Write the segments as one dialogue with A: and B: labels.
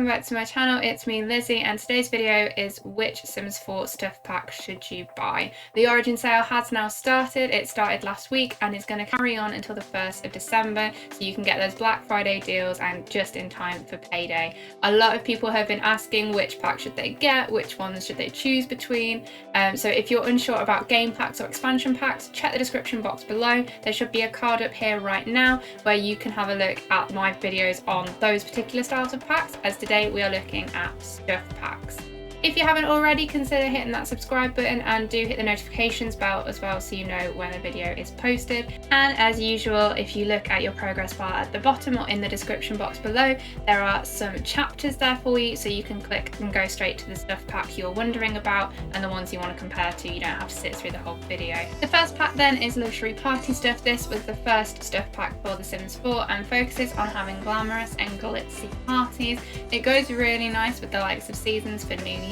A: welcome back to my channel. It's me, Lizzie, and today's video is which Sims 4 stuff pack should you buy. The Origin sale has now started. It started last week and is going to carry on until the 1st of December, so you can get those Black Friday deals and just in time for payday. A lot of people have been asking which pack should they get, which ones should they choose between. So if you're unsure about game packs or expansion packs, check the description box below. There should be a card up here right now where you can have a look at my videos on those particular styles of packs, as today we are looking at stuff packs. If you haven't already, consider hitting that subscribe button and do hit the notifications bell as well so you know when a video is posted. And as usual, if you look at your progress bar at the bottom or in the description box below, there are some chapters there for you, so you can click and go straight to the stuff pack you're wondering about and the ones you want to compare to. You don't have to sit through the whole video. The first pack then is Luxury Party Stuff. This was the first stuff pack for The Sims 4 and focuses on having glamorous and glitzy parties. It goes really nice with the likes of seasons for New Year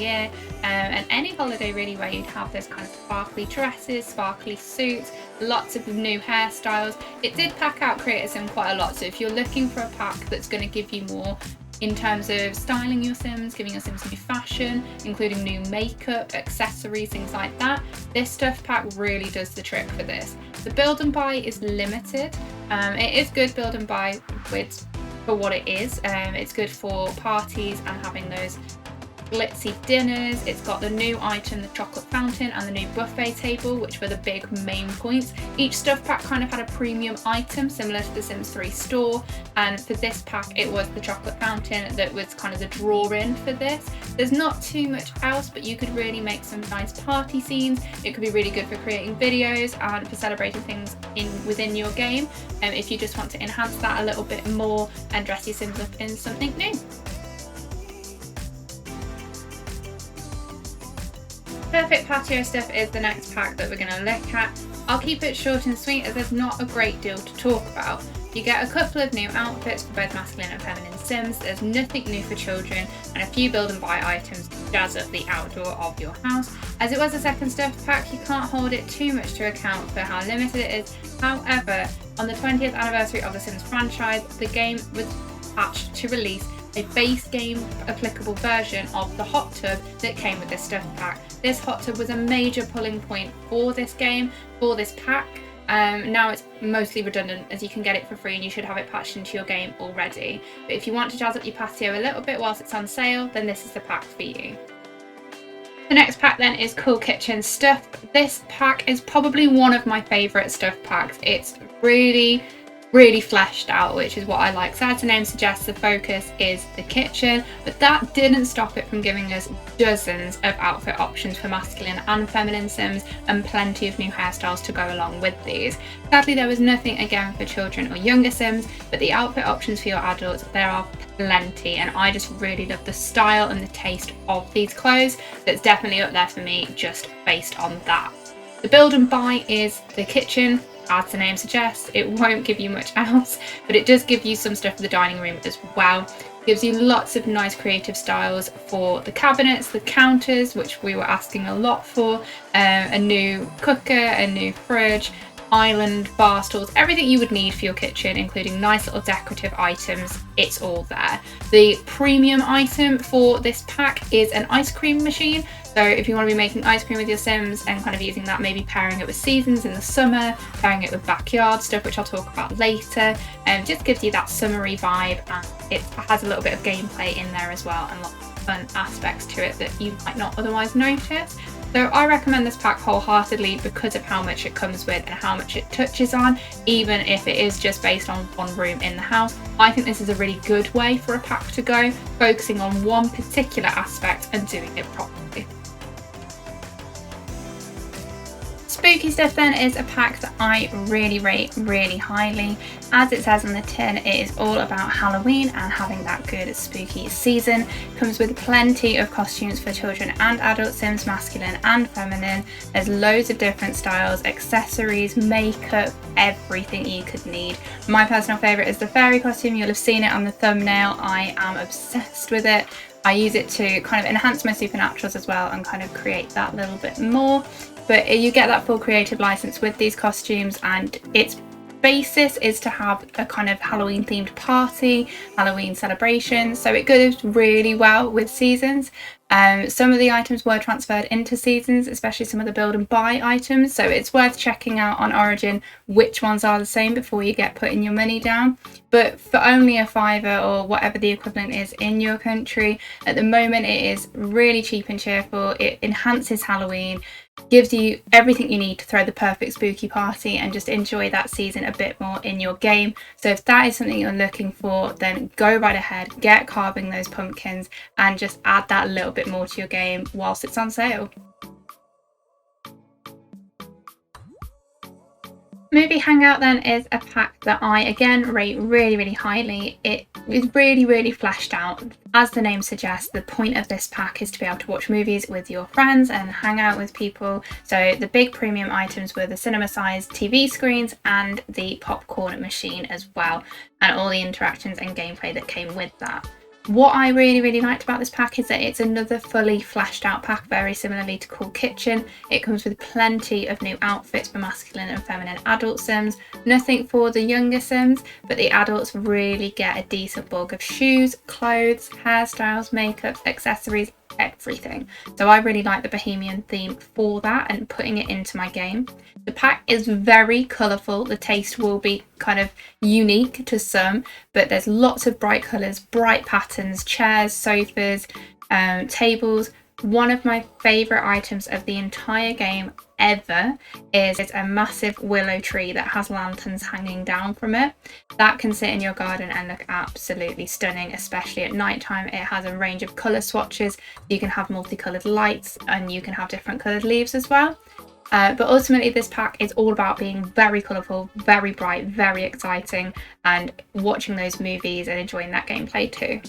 A: and any holiday really, where you'd have those kind of sparkly dresses, sparkly suits, lots of new hairstyles. It did pack out Creator Sim quite a lot, so if you're looking for a pack that's going to give you more in terms of styling your Sims, giving your Sims new fashion, including new makeup, accessories, things like that, this stuff pack really does the trick for this. The build and buy is limited. It is good build and buy with for what it is. It's good for parties and having those glitzy dinners. It's got the new item, the chocolate fountain, and the new buffet table, which were the big main points. Each stuff pack kind of had a premium item similar to the Sims 3 store, and for this pack it was the chocolate fountain that was kind of the draw-in for this. There's not too much else, but you could really make some nice party scenes. It could be really good for creating videos and for celebrating things within your game, if you just want to enhance that a little bit more and dress your Sims up in something new. Perfect Patio Stuff is the next pack that we're going to look at. I'll keep it short and sweet as there's not a great deal to talk about. You get a couple of new outfits for both masculine and feminine Sims, there's nothing new for children, and a few build and buy items to jazz up the outdoor of your house. As it was a second stuff pack, you can't hold it too much to account for how limited it is. However, on the 20th anniversary of the Sims franchise, the game was patched to release a base game applicable version of the hot tub that came with this stuff pack. This hot tub was a major pulling point for this game, for this pack. Now it's mostly redundant as you can get it for free and you should have it patched into your game already. But if you want to jazz up your patio a little bit whilst it's on sale, then this is the pack for you. The next pack then is Cool Kitchen Stuff. This pack is probably one of my favourite stuff packs. It's really fleshed out, which is what I like. So as the name suggests, the focus is the kitchen, but that didn't stop it from giving us dozens of outfit options for masculine and feminine Sims and plenty of new hairstyles to go along with these. Sadly, there was nothing again for children or younger Sims, but the outfit options for your adults, there are plenty, and I just really love the style and the taste of these clothes. That's definitely up there for me just based on that. The build and buy is the kitchen. As the name suggests, it won't give you much else, but it does give you some stuff for the dining room as well. It gives you lots of nice creative styles for the cabinets, the counters, which we were asking a lot for, a new cooker, a new fridge, island, bar stools, everything you would need for your kitchen, including nice little decorative items. It's all there. The premium item for this pack is an ice cream machine. So if you want to be making ice cream with your Sims and kind of using that, maybe pairing it with seasons in the summer, pairing it with backyard stuff, which I'll talk about later, and just gives you that summery vibe, and it has a little bit of gameplay in there as well and lots of fun aspects to it that you might not otherwise notice. So I recommend this pack wholeheartedly because of how much it comes with and how much it touches on, even if it is just based on one room in the house. I think this is a really good way for a pack to go, focusing on one particular aspect and doing it properly. Spooky Stuff then is a pack that I really rate really highly. As it says on the tin, it is all about Halloween and having that good spooky season. Comes with plenty of costumes for children and adult Sims, masculine and feminine. There's loads of different styles, accessories, makeup, everything you could need. My personal favourite is the fairy costume. You'll have seen it on the thumbnail. I am obsessed with it. I use it to kind of enhance my supernaturals as well and kind of create that little bit more. But you get that full creative license with these costumes, and it's basis is to have a kind of Halloween themed party, Halloween celebration, so it goes really well with seasons. Some of the items were transferred into seasons, especially some of the build and buy items, so it's worth checking out on Origin which ones are the same before you get putting your money down. But for only a £5 or whatever the equivalent is in your country, at the moment it is really cheap and cheerful. It enhances Halloween, gives you everything you need to throw the perfect spooky party and just enjoy that season a bit more in your game. So if that is something you're looking for, then go right ahead, get carving those pumpkins and just add that little bit more to your game whilst it's on sale. Movie Hangout then is a pack that I again rate really highly. It is really fleshed out. As the name suggests, the point of this pack is to be able to watch movies with your friends and hang out with people. So the big premium items were the cinema sized TV screens and the popcorn machine as well, and all the interactions and gameplay that came with that. What I really liked about this pack is that it's another fully fleshed out pack, very similarly to Cool Kitchen. It comes with plenty of new outfits for masculine and feminine adult Sims. Nothing for the younger Sims, but the adults really get a decent bulk of shoes, clothes, hairstyles, makeups, accessories, everything. So I really like the Bohemian theme for that and putting it into my game. The pack is very colourful. The taste will be kind of unique to some, but there's lots of bright colours, bright patterns, chairs, sofas, tables. One of my favourite items of the entire game ever is a massive willow tree that has lanterns hanging down from it. That can sit in your garden and look absolutely stunning, especially at night time. It has a range of colour swatches. You can have multicoloured lights and you can have different coloured leaves as well. But ultimately this pack is all about being very colourful, very bright, very exciting, and watching those movies and enjoying that gameplay too.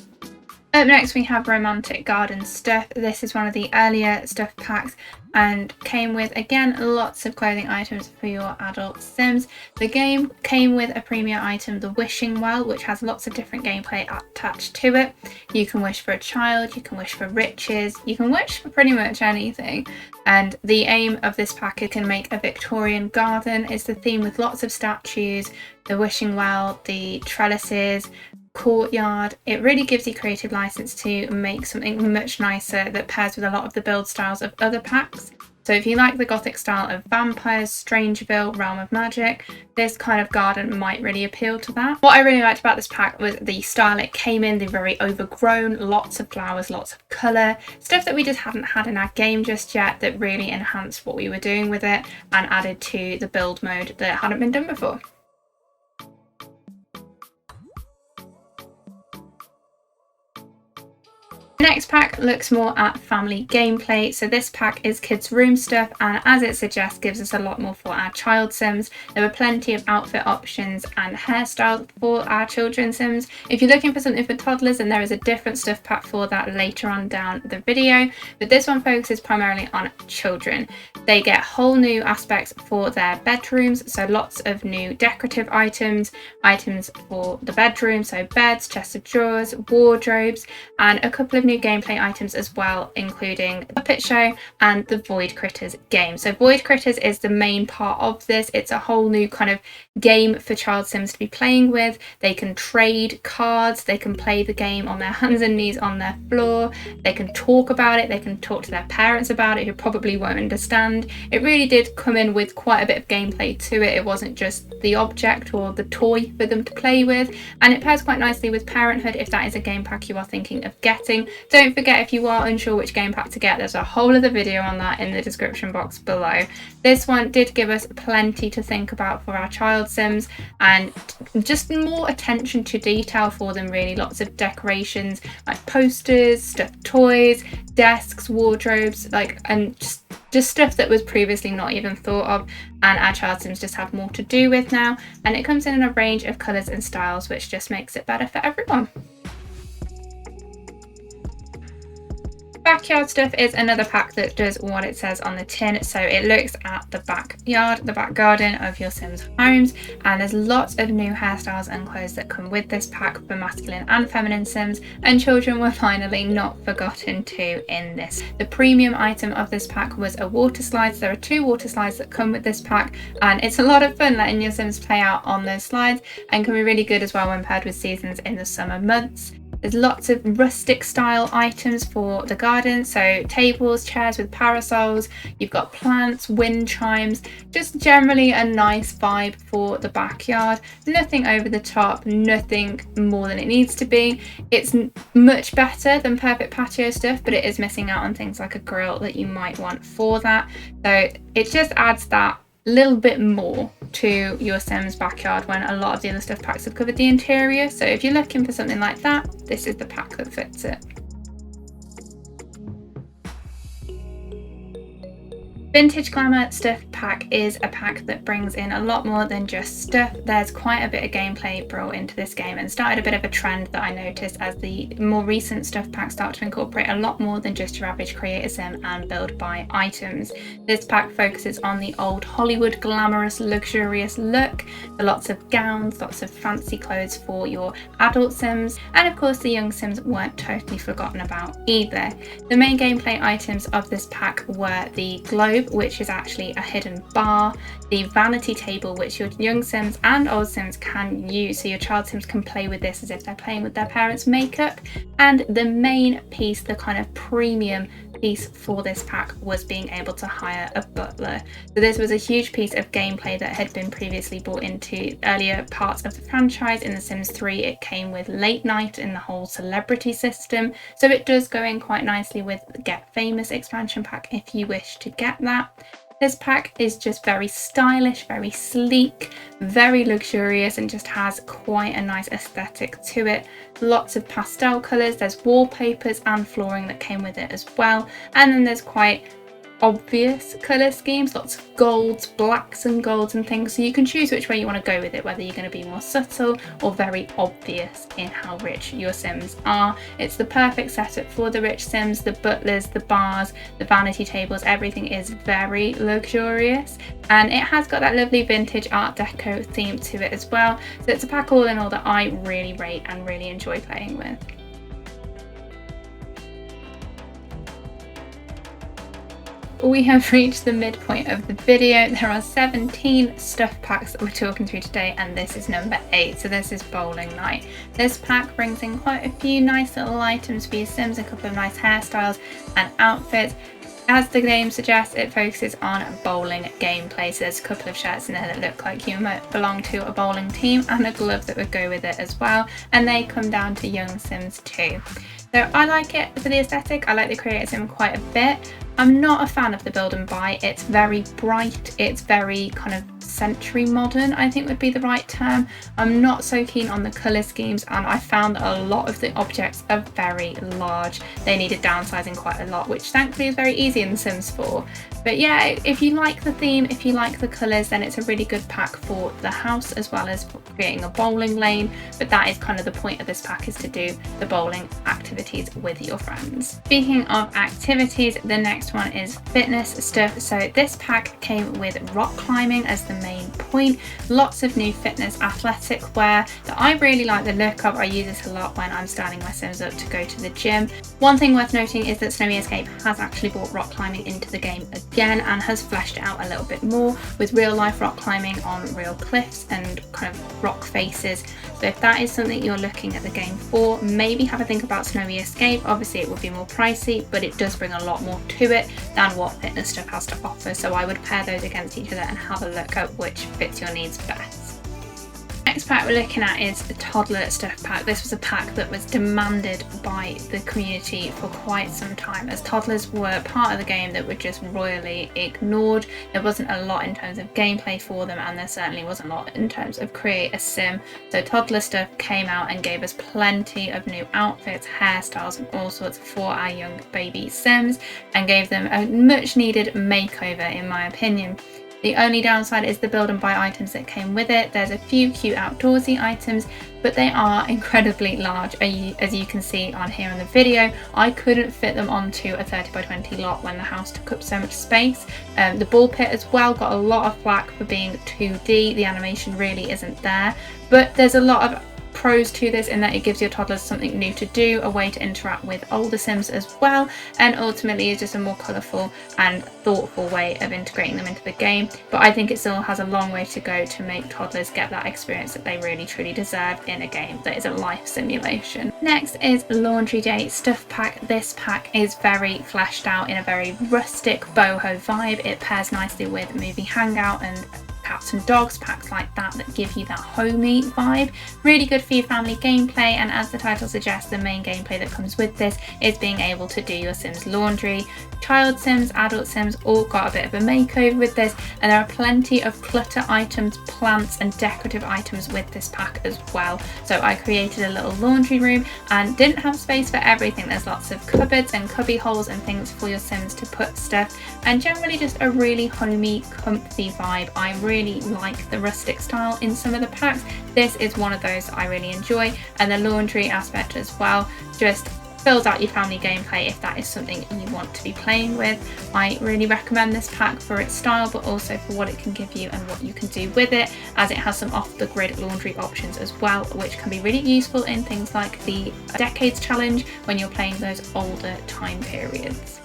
A: Up next we have Romantic Garden Stuff. This is one of the earlier stuff packs and came with, again, lots of clothing items for your adult Sims. The game came with a premier item, the Wishing Well, which has lots of different gameplay attached to it. You can wish for a child, you can wish for riches, you can wish for pretty much anything. And the aim of this pack is to make a Victorian garden. It's the theme with lots of statues, the Wishing Well, the trellises, courtyard. It really gives you creative license to make something much nicer that pairs with a lot of the build styles of other packs. So if you like the gothic style of vampires, Strangeville, Realm of Magic, this kind of garden might really appeal to that. What I really liked about this pack was the style it came in, the very overgrown, lots of flowers, lots of colour, stuff that we just hadn't had in our game just yet that really enhanced what we were doing with it and added to the build mode that hadn't been done before. The next pack looks more at family gameplay. So this pack is kids room stuff, and as it suggests, gives us a lot more for our child Sims. There were plenty of outfit options and hairstyles for our children's Sims. If you're looking for something for toddlers, then there is a different stuff pack for that later on down the video, but this one focuses primarily on children. They get whole new aspects for their bedrooms, so lots of new decorative items for the bedroom, so beds, chests of drawers, wardrobes, and a couple of new gameplay items as well, including the Puppet Show and the Void Critters game. So Void Critters is the main part of this. It's a whole new kind of game for child Sims to be playing with. They can trade cards, they can play the game on their hands and knees on their floor, they can talk about it, they can talk to their parents about it who probably won't understand. It really did come in with quite a bit of gameplay to it. It wasn't just the object or the toy for them to play with, and it pairs quite nicely with Parenthood if that is a game pack you are thinking of getting. Don't forget, if you are unsure which game pack to get, there's a whole other video on that in the description box below. This one did give us plenty to think about for our child Sims and just more attention to detail for them, really. Lots of decorations like posters, stuffed toys, desks, wardrobes, and just stuff that was previously not even thought of, and our child Sims just have more to do with now, and it comes in a range of colours and styles, which just makes it better for everyone. Backyard stuff is another pack that does what it says on the tin, so it looks at the backyard, the back garden of your Sims homes, and there's lots of new hairstyles and clothes that come with this pack for masculine and feminine Sims, and children were finally not forgotten too in this. The premium item of this pack was a water slide. So there are 2 water slides that come with this pack, and it's a lot of fun letting your Sims play out on those slides, and can be really good as well when paired with seasons in the summer months. There's lots of rustic style items for the garden, so tables, chairs with parasols, you've got plants, wind chimes, just generally a nice vibe for the backyard. Nothing over the top, nothing more than it needs to be. It's much better than Perfect Patio stuff, but it is missing out on things like a grill that you might want for that. So it just adds that little bit more to your Sims backyard when a lot of the other stuff packs have covered the interior. So if you're looking for something like that, this is the pack that fits it. Vintage Glamour Stuff Pack is a pack that brings in a lot more than just stuff. There's quite a bit of gameplay brought into this game, and started a bit of a trend that I noticed as the more recent stuff packs start to incorporate a lot more than just your average create a sim and build buy items. This pack focuses on the old Hollywood glamorous luxurious look, the lots of gowns, lots of fancy clothes for your adult Sims, and of course the young Sims weren't totally forgotten about either. The main gameplay items of this pack were the globe, which is actually a hidden bar, the vanity table, which your young Sims and old Sims can use, so your child Sims can play with this as if they're playing with their parents' makeup, and the main piece, the kind of premium piece for this pack, was being able to hire a butler. So this was a huge piece of gameplay that had been previously brought into earlier parts of the franchise. In The Sims 3 it came with late night and the whole celebrity system, so it does go in quite nicely with the Get Famous expansion pack if you wish to get that. This pack is just very stylish, very sleek, very luxurious, and just has quite a nice aesthetic to it. Lots of pastel colours, there's wallpapers and flooring that came with it as well, and then there's quite obvious colour schemes, lots of golds, blacks and golds and things, so you can choose which way you want to go with it, whether you're going to be more subtle or very obvious in how rich your Sims are. It's the perfect setup for the rich Sims. The butlers, the bars, the vanity tables, everything is very luxurious, and it has got that lovely vintage art deco theme to it as well. So it's a pack all in all that I really rate and really enjoy playing with. We have reached the midpoint of the video. There are 17 stuff packs that we're talking through today, and this is number 8, so this is bowling night. This pack brings in quite a few nice little items for your Sims, a couple of nice hairstyles and outfits. As the name suggests, it focuses on bowling gameplay, so there's a couple of shirts in there that look like you might belong to a bowling team, and a glove that would go with it as well, and they come down to young Sims too. So I like it for the aesthetic. I like the creator sim quite a bit. I'm not a fan of the build and buy. It's very bright, it's very kind of century modern, I think would be the right term. I'm not so keen on the colour schemes, and I found that a lot of the objects are very large. They needed downsizing quite a lot, which thankfully is very easy in The Sims 4. But yeah, if you like the theme, if you like the colours, then it's a really good pack for the house as well as creating a bowling lane. But that is kind of the point of this pack, is to do the bowling activities with your friends. Speaking of activities, the next one is fitness stuff. So this pack came with rock climbing as the main point. Lots of new fitness athletic wear that I really like the look of. I use this a lot when I'm standing my Sims up to go to the gym. One thing worth noting is that Snowy Escape has actually brought rock climbing into the game again and has fleshed it out a little bit more with real life rock climbing on real cliffs and kind of rock faces. So if that is something you're looking at the game for, maybe have a think about Snowy Escape. Obviously it would be more pricey, but it does bring a lot more to it than what fitness stuff has to offer. So I would pair those against each other and have a look at which fits your needs best. Next pack we're looking at is the Toddler Stuff Pack. This was a pack that was demanded by the community for quite some time, as toddlers were part of the game that were just royally ignored. There wasn't a lot in terms of gameplay for them, and there certainly wasn't a lot in terms of create a sim. So Toddler Stuff came out and gave us plenty of new outfits, hairstyles and all sorts for our young baby Sims, and gave them a much needed makeover in my opinion. The only downside is the build and buy items that came with it. There's a few cute outdoorsy items, but they are incredibly large. As you can see on here in the video, I couldn't fit them onto a 30 by 20 lot when the house took up so much space. The ball pit as well got a lot of flack for being 2D. The animation really isn't there, but there's a lot of pros to this in that it gives your toddlers something new to do, a way to interact with older Sims as well, and ultimately is just a more colourful and thoughtful way of integrating them into the game. But I think it still has a long way to go to make toddlers get that experience that they really truly deserve in a game that is a life simulation. Next is Laundry Day Stuff Pack. This pack is very fleshed out in a very rustic boho vibe. It pairs nicely with movie Hangout and cats and dogs, packs like that give you that homey vibe. Really good for your family gameplay, and as the title suggests, the main gameplay that comes with this is being able to do your Sims laundry. Child Sims, adult Sims all got a bit of a makeover with this, and there are plenty of clutter items, plants and decorative items with this pack as well. So I created a little laundry room and didn't have space for everything. There's lots of cupboards and cubby holes and things for your Sims to put stuff, and generally just a really homey, comfy vibe. I really like the rustic style in some of the packs. This is one of those I really enjoy, and the laundry aspect as well just fills out your family gameplay if that is something you want to be playing with. I really recommend this pack for its style, but also for what it can give you and what you can do with it, as it has some off the grid laundry options as well, which can be really useful in things like the Decades Challenge when you're playing those older time periods.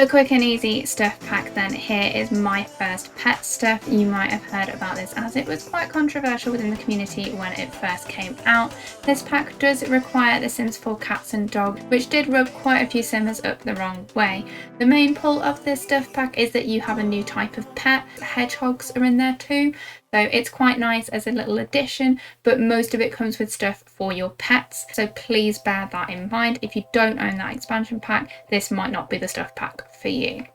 A: A quick and easy stuff pack then. Here is my first pet stuff. You might have heard about this as it was quite controversial within the community when it first came out. This pack does require the Sims 4 cats and dogs, which did rub quite a few Simmers up the wrong way. The main pull of this stuff pack is that you have a new type of pet. Hedgehogs are in there too. So it's quite nice as a little addition, but most of it comes with stuff for your pets. So please bear that in mind. If you don't own that expansion pack, this might not be the stuff pack for you.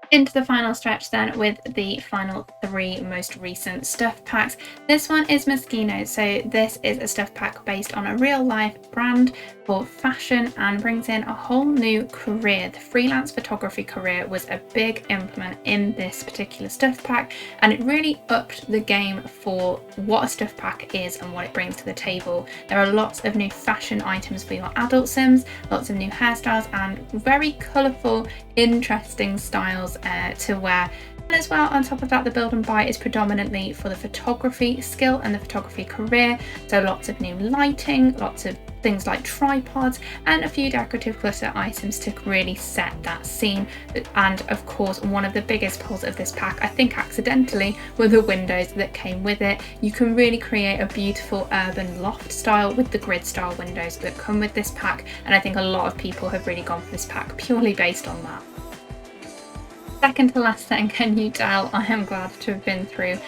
A: Into the final stretch then with the final 3 most recent stuff packs. This one is Moschino. So this is a stuff pack based on a real life brand for fashion and brings in a whole new career. The freelance photography career was a big implement in this particular stuff pack, and it really upped the game for what a stuff pack is and what it brings to the table. There are lots of new fashion items for your adult Sims, lots of new hairstyles and very colourful, interesting styles to wear. And as well, on top of that, the build and buy is predominantly for the photography skill and the photography career. So lots of new lighting, lots of things like tripods, and a few decorative clutter items to really set that scene. And of course, one of the biggest pulls of this pack, I think accidentally, were the windows that came with it. You can really create a beautiful urban loft style with the grid style windows that come with this pack, and I think a lot of people have really gone for this pack purely based on that. Second to last then, can you tell I am glad to have been through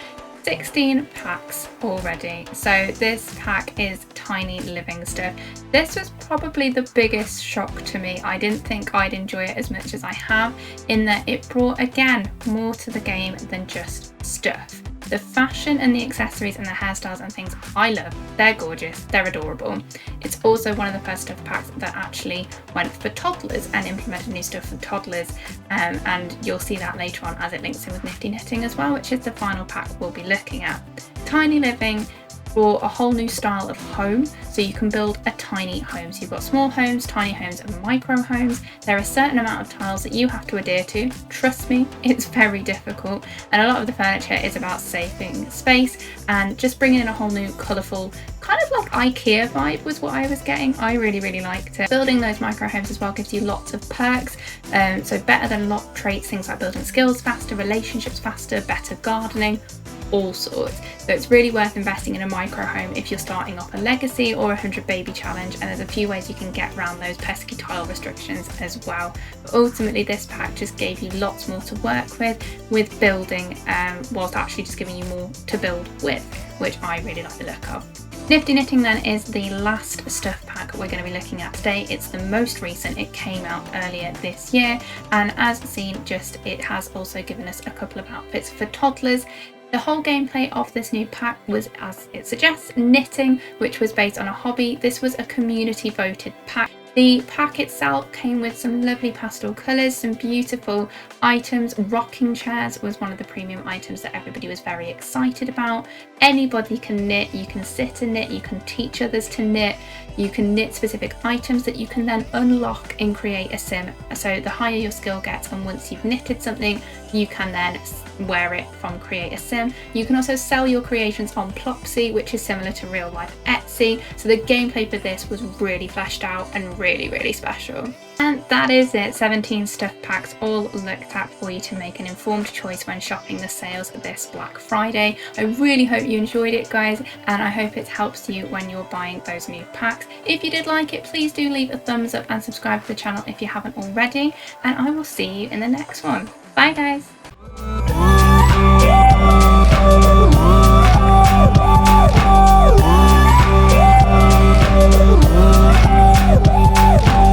A: 16 packs already. So this pack is Tiny Living stuff. This was probably the biggest shock to me. I didn't think I'd enjoy it as much as I have, in that it brought, again, more to the game than just stuff. The fashion and the accessories and the hairstyles and things I love. They're gorgeous, they're adorable. It's also one of the first stuff packs that actually went for toddlers and implemented new stuff for toddlers, and you'll see that later on as it links in with Nifty Knitting as well, which is the final pack we'll be looking at. Tiny Living brought a whole new style of home, so you can build a tiny home. So you've got small homes, tiny homes and micro homes. There are a certain amount of tiles that you have to adhere to. Trust me, it's very difficult, and a lot of the furniture is about saving space and just bringing in a whole new colourful, kind of like IKEA vibe was what I was getting. I really liked it. Building those micro homes as well gives you lots of perks, so better than lot traits, things like building skills faster, relationships faster, better gardening, all sorts. So it's really worth investing in a micro home if you're starting off a legacy or a 100 baby challenge, and there's a few ways you can get around those pesky tile restrictions as well. But ultimately this pack just gave you lots more to work with building, whilst actually just giving you more to build with, which I really like the look of. Nifty Knitting then is the last stuff pack we're going to be looking at today. It's the most recent. It came out earlier this year, and as seen, it has also given us a couple of outfits for toddlers. The whole gameplay of this new pack was, as it suggests, knitting, which was based on a hobby. This was a community voted pack. The pack itself came with some lovely pastel colours, some beautiful items. Rocking chairs was one of the premium items that everybody was very excited about. Anybody can knit, you can sit and knit, you can teach others to knit, you can knit specific items that you can then unlock and create a sim. So the higher your skill gets, and once you've knitted something, you can then wear it from Create a Sim. You can also sell your creations on Plopsy, which is similar to real life Etsy. So the gameplay for this was really fleshed out and really special. And that is it, 17 stuff packs all looked at for you to make an informed choice when shopping the sales this Black Friday. I really hope you enjoyed it, guys, and I hope it helps you when you're buying those new packs. If you did like it, please do leave a thumbs up and subscribe to the channel if you haven't already, and I will see you in the next one. Bye guys!